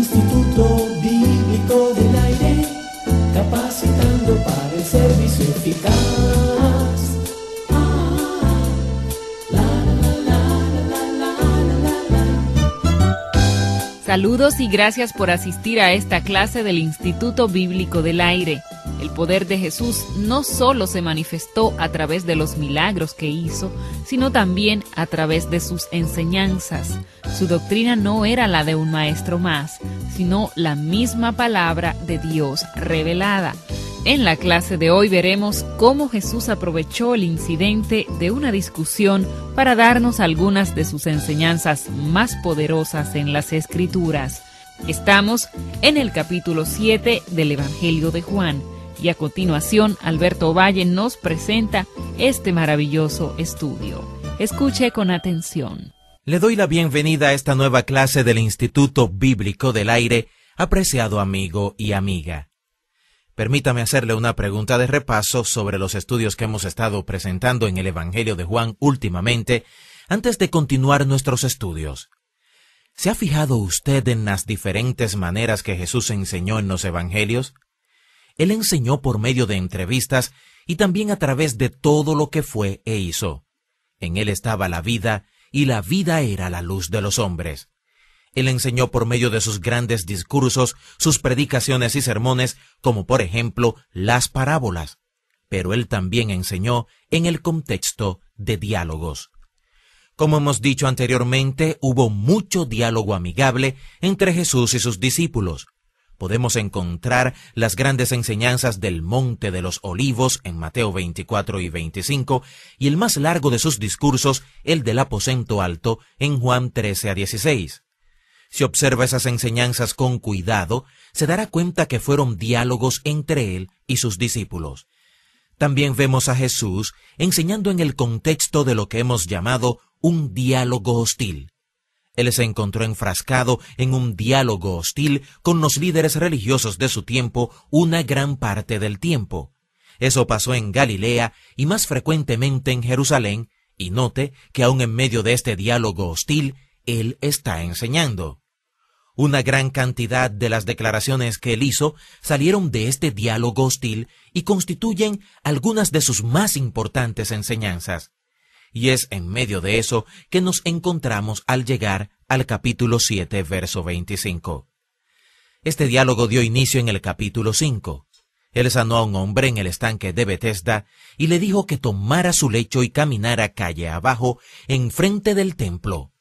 Instituto Bíblico del Aire, capacitando para el servicio eficaz. Saludos y gracias por asistir a esta clase del Instituto Bíblico del Aire. El poder de Jesús no solo se manifestó a través de los milagros que hizo, sino también a través de sus enseñanzas. Su doctrina no era la de un maestro más, sino la misma palabra de Dios revelada. En la clase de hoy veremos cómo Jesús aprovechó el incidente de una discusión para darnos algunas de sus enseñanzas más poderosas en las Escrituras. Estamos en el capítulo 7 del Evangelio de Juan y a continuación Alberto Valle nos presenta este maravilloso estudio. Escuche con atención. Le doy la bienvenida a esta nueva clase del Instituto Bíblico del Aire, apreciado amigo y amiga. Permítame hacerle una pregunta de repaso sobre los estudios que hemos estado presentando en el Evangelio de Juan últimamente, antes de continuar nuestros estudios. ¿Se ha fijado usted en las diferentes maneras que Jesús enseñó en los Evangelios? Él enseñó por medio de entrevistas y también a través de todo lo que fue e hizo. En él estaba la vida, y la vida era la luz de los hombres. Él enseñó por medio de sus grandes discursos, sus predicaciones y sermones, como por ejemplo las parábolas. Pero él también enseñó en el contexto de diálogos. Como hemos dicho anteriormente, hubo mucho diálogo amigable entre Jesús y sus discípulos. Podemos encontrar las grandes enseñanzas del Monte de los Olivos en Mateo 24 y 25, y el más largo de sus discursos, el del aposento alto, en Juan 13 a 16. Si observa esas enseñanzas con cuidado, se dará cuenta que fueron diálogos entre él y sus discípulos. También vemos a Jesús enseñando en el contexto de lo que hemos llamado un diálogo hostil. Él se encontró enfrascado en un diálogo hostil con los líderes religiosos de su tiempo una gran parte del tiempo. Eso pasó en Galilea y más frecuentemente en Jerusalén, y note que aún en medio de este diálogo hostil, él está enseñando. Una gran cantidad de las declaraciones que él hizo salieron de este diálogo hostil y constituyen algunas de sus más importantes enseñanzas. Y es en medio de eso que nos encontramos al llegar al capítulo 7, verso 25. Este diálogo dio inicio en el capítulo 5. Él sanó a un hombre en el estanque de Betesda y le dijo que tomara su lecho y caminara calle abajo enfrente del templo.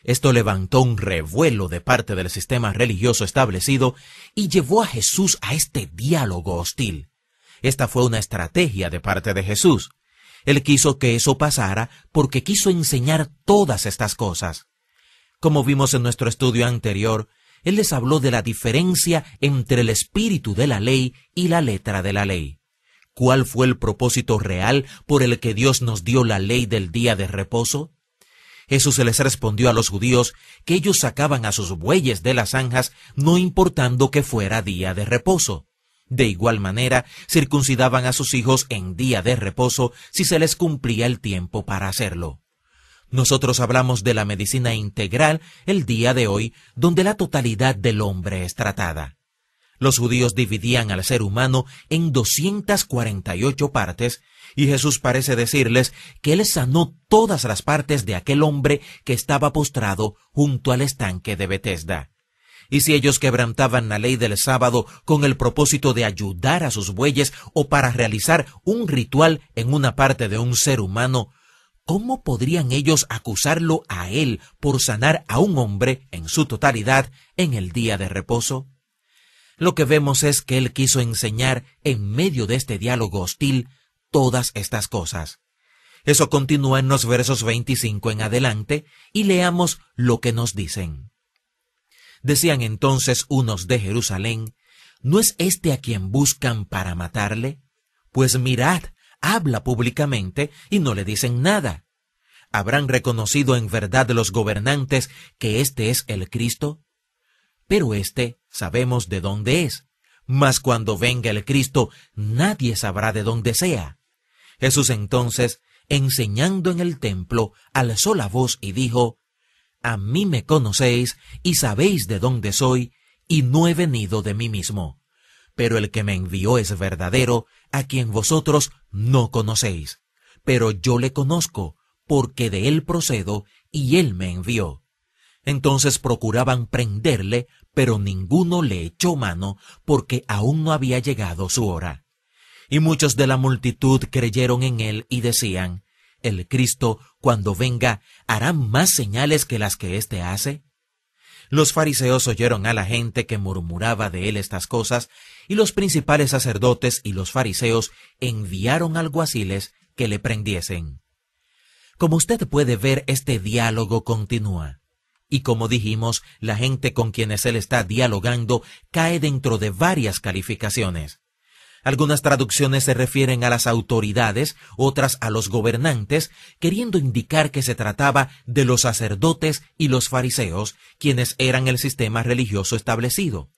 Esto levantó un revuelo de parte del sistema religioso establecido y llevó a Jesús a este diálogo hostil. Esta fue una estrategia de parte de Jesús. Él quiso que eso pasara porque quiso enseñar todas estas cosas. Como vimos en nuestro estudio anterior, Él les habló de la diferencia entre el espíritu de la ley y la letra de la ley. ¿Cuál fue el propósito real por el que Dios nos dio la ley del día de reposo? Jesús les respondió a los judíos que ellos sacaban a sus bueyes de las zanjas no importando que fuera día de reposo. De igual manera, circuncidaban a sus hijos en día de reposo si se les cumplía el tiempo para hacerlo. Nosotros hablamos de la medicina integral el día de hoy, donde la totalidad del hombre es tratada. Los judíos dividían al ser humano en 248 partes, y Jesús parece decirles que Él sanó todas las partes de aquel hombre que estaba postrado junto al estanque de Betesda. Y si ellos quebrantaban la ley del sábado con el propósito de ayudar a sus bueyes o para realizar un ritual en una parte de un ser humano, ¿cómo podrían ellos acusarlo a él por sanar a un hombre en su totalidad en el día de reposo? Lo que vemos es que él quiso enseñar en medio de este diálogo hostil todas estas cosas. Eso continúa en los versos 25 en adelante y leamos lo que nos dicen. Decían entonces unos de Jerusalén, ¿no es este a quien buscan para matarle? Pues mirad, habla públicamente y no le dicen nada. ¿Habrán reconocido en verdad los gobernantes que este es el Cristo? Pero sabemos de dónde es, mas cuando venga el Cristo nadie sabrá de dónde sea. Jesús entonces, enseñando en el templo, alzó la voz y dijo, A mí me conocéis y sabéis de dónde soy, y no he venido de mí mismo. Pero el que me envió es verdadero, a quien vosotros no conocéis. Pero yo le conozco, porque de él procedo, y él me envió. Entonces procuraban prenderle, pero ninguno le echó mano, porque aún no había llegado su hora. Y muchos de la multitud creyeron en él y decían: ¿El Cristo, cuando venga, hará más señales que las que éste hace? Los fariseos oyeron a la gente que murmuraba de él estas cosas, y los principales sacerdotes y los fariseos enviaron alguaciles que le prendiesen. Como usted puede ver, este diálogo continúa. Y como dijimos, la gente con quienes él está dialogando cae dentro de varias calificaciones. Algunas traducciones se refieren a las autoridades, otras a los gobernantes, queriendo indicar que se trataba de los sacerdotes y los fariseos, quienes eran el sistema religioso establecido.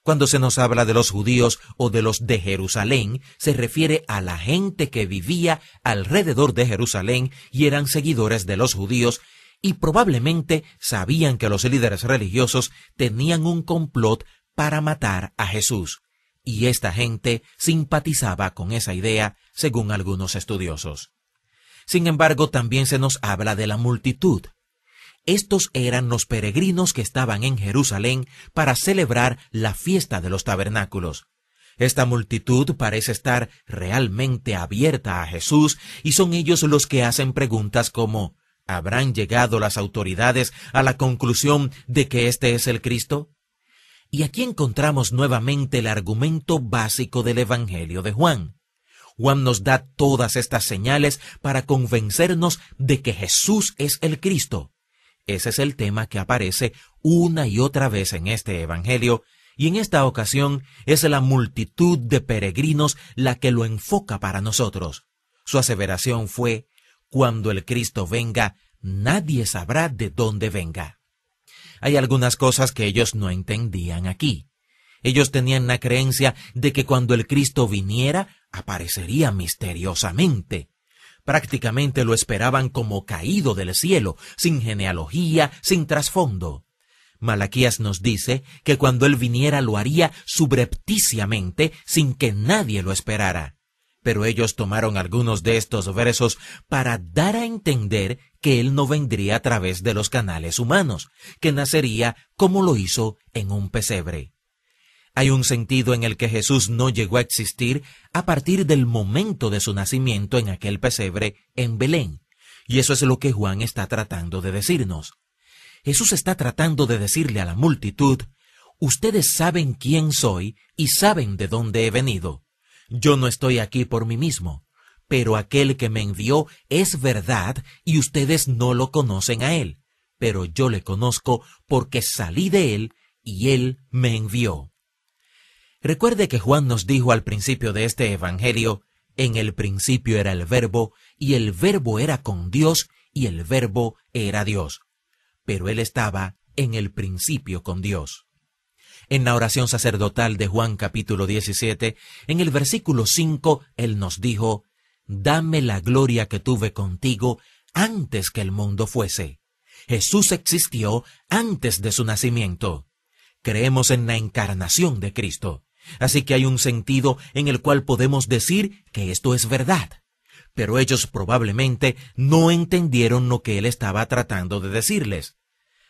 Cuando se nos habla de los judíos o de los de Jerusalén, se refiere a la gente que vivía alrededor de Jerusalén y eran seguidores de los judíos, y probablemente sabían que los líderes religiosos tenían un complot para matar a Jesús. Y esta gente simpatizaba con esa idea, según algunos estudiosos. Sin embargo, también se nos habla de la multitud. Estos eran los peregrinos que estaban en Jerusalén para celebrar la fiesta de los tabernáculos. Esta multitud parece estar realmente abierta a Jesús, y son ellos los que hacen preguntas como: ¿habrán llegado las autoridades a la conclusión de que este es el Cristo? Y aquí encontramos nuevamente el argumento básico del Evangelio de Juan. Juan nos da todas estas señales para convencernos de que Jesús es el Cristo. Ese es el tema que aparece una y otra vez en este Evangelio, y en esta ocasión es la multitud de peregrinos la que lo enfoca para nosotros. Su aseveración fue: cuando el Cristo venga, nadie sabrá de dónde venga. Hay algunas cosas que ellos no entendían aquí. Ellos tenían la creencia de que cuando el Cristo viniera, aparecería misteriosamente. Prácticamente lo esperaban como caído del cielo, sin genealogía, sin trasfondo. Malaquías nos dice que cuando él viniera lo haría subrepticiamente, sin que nadie lo esperara. Pero ellos tomaron algunos de estos versos para dar a entender que él no vendría a través de los canales humanos, que nacería como lo hizo en un pesebre. Hay un sentido en el que Jesús no llegó a existir a partir del momento de su nacimiento en aquel pesebre en Belén, y eso es lo que Juan está tratando de decirnos. Jesús está tratando de decirle a la multitud: ustedes saben quién soy y saben de dónde he venido. Yo no estoy aquí por mí mismo, pero aquel que me envió es verdad y ustedes no lo conocen a él, pero yo le conozco porque salí de él y él me envió. Recuerde que Juan nos dijo al principio de este Evangelio: en el principio era el Verbo, y el Verbo era con Dios, y el Verbo era Dios. Pero él estaba en el principio con Dios. En la oración sacerdotal de Juan capítulo 17, en el versículo 5, él nos dijo: dame la gloria que tuve contigo antes que el mundo fuese. Jesús existió antes de su nacimiento. Creemos en la encarnación de Cristo. Así que hay un sentido en el cual podemos decir que esto es verdad. Pero ellos probablemente no entendieron lo que él estaba tratando de decirles.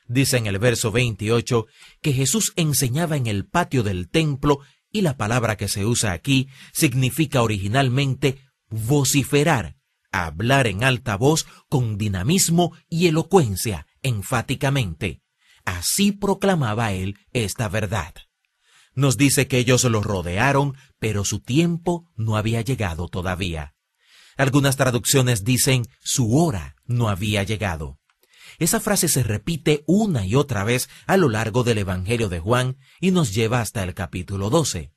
Dice en el verso 28 que Jesús enseñaba en el patio del templo, y la palabra que se usa aquí significa originalmente vociferar, hablar en alta voz con dinamismo y elocuencia, enfáticamente. Así proclamaba él esta verdad. Nos dice que ellos lo rodearon, pero su tiempo no había llegado todavía. Algunas traducciones dicen su hora no había llegado. Esa frase se repite una y otra vez a lo largo del Evangelio de Juan y nos lleva hasta el capítulo 12.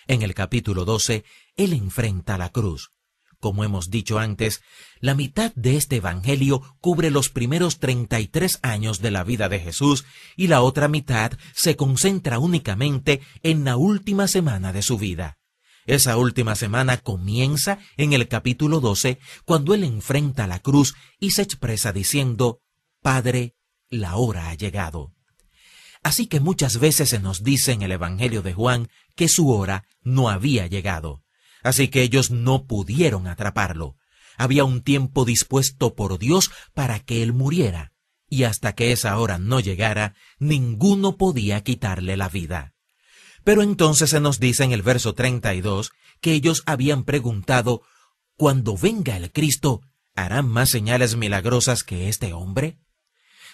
En el capítulo 12, él enfrenta la cruz. Como hemos dicho antes, la mitad de este Evangelio cubre los primeros 33 años de la vida de Jesús y la otra mitad se concentra únicamente en la última semana de su vida. Esa última semana comienza en el capítulo 12, cuando él enfrenta la cruz y se expresa diciendo: Padre, la hora ha llegado. Así que muchas veces se nos dice en el Evangelio de Juan que su hora no había llegado. Así que ellos no pudieron atraparlo. Había un tiempo dispuesto por Dios para que él muriera, y hasta que esa hora no llegara, ninguno podía quitarle la vida. Pero entonces se nos dice en el verso 32 que ellos habían preguntado, «¿Cuando venga el Cristo, harán más señales milagrosas que este hombre?»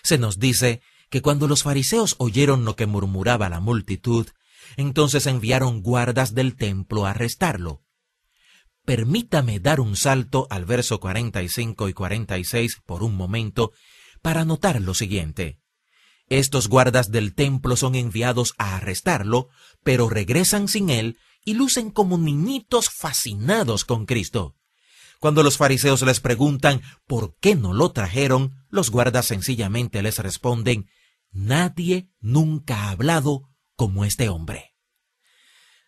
Se nos dice que cuando los fariseos oyeron lo que murmuraba la multitud, entonces enviaron guardas del templo a arrestarlo. Permítame dar un salto al verso 45 y 46 por un momento para notar lo siguiente. Estos guardas del templo son enviados a arrestarlo, pero regresan sin él y lucen como niñitos fascinados con Cristo. Cuando los fariseos les preguntan por qué no lo trajeron, los guardas sencillamente les responden, «Nadie nunca ha hablado como este hombre».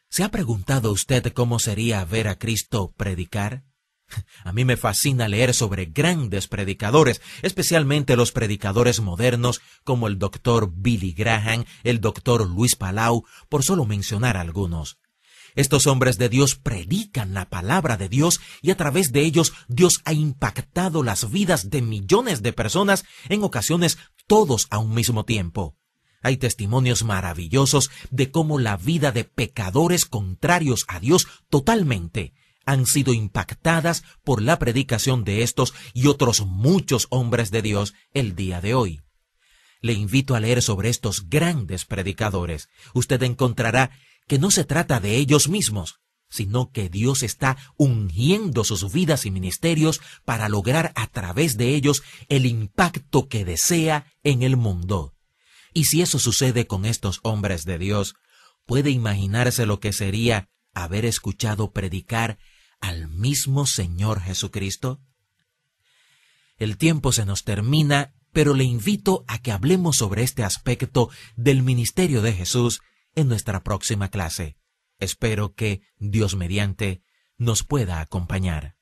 ¿Se ha preguntado usted cómo sería ver a Cristo predicar? A mí me fascina leer sobre grandes predicadores, especialmente los predicadores modernos como el Dr. Billy Graham, el Dr. Luis Palau, por solo mencionar algunos. Estos hombres de Dios predican la palabra de Dios y a través de ellos Dios ha impactado las vidas de millones de personas, en ocasiones todos a un mismo tiempo. Hay testimonios maravillosos de cómo la vida de pecadores contrarios a Dios totalmente han sido impactadas por la predicación de estos y otros muchos hombres de Dios el día de hoy. Le invito a leer sobre estos grandes predicadores. Usted encontrará que no se trata de ellos mismos, sino que Dios está ungiendo sus vidas y ministerios para lograr a través de ellos el impacto que desea en el mundo. Y si eso sucede con estos hombres de Dios, ¿puede imaginarse lo que sería haber escuchado predicar al mismo Señor Jesucristo? El tiempo se nos termina, pero le invito a que hablemos sobre este aspecto del ministerio de Jesús en nuestra próxima clase. Espero que, Dios mediante, nos pueda acompañar.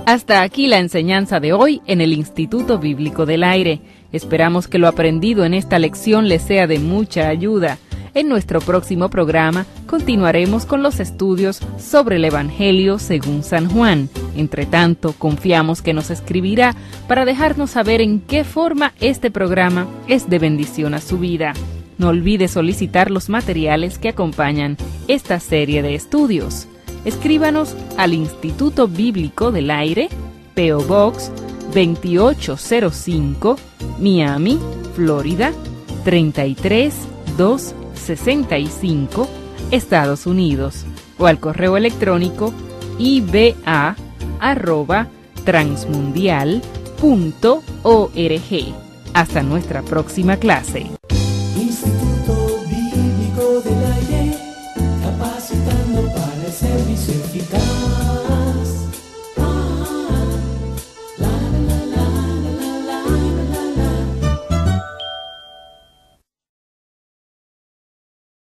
Hasta aquí la enseñanza de hoy en el Instituto Bíblico del Aire. Esperamos que lo aprendido en esta lección les sea de mucha ayuda. En nuestro próximo programa continuaremos con los estudios sobre el Evangelio según San Juan. Entre tanto, confiamos que nos escribirá para dejarnos saber en qué forma este programa es de bendición a su vida. No olvide solicitar los materiales que acompañan esta serie de estudios. Escríbanos al Instituto Bíblico del Aire, P.O. Box 2805, Miami, Florida 33265, Estados Unidos, o al correo electrónico iba@transmundial.org. Hasta nuestra próxima clase.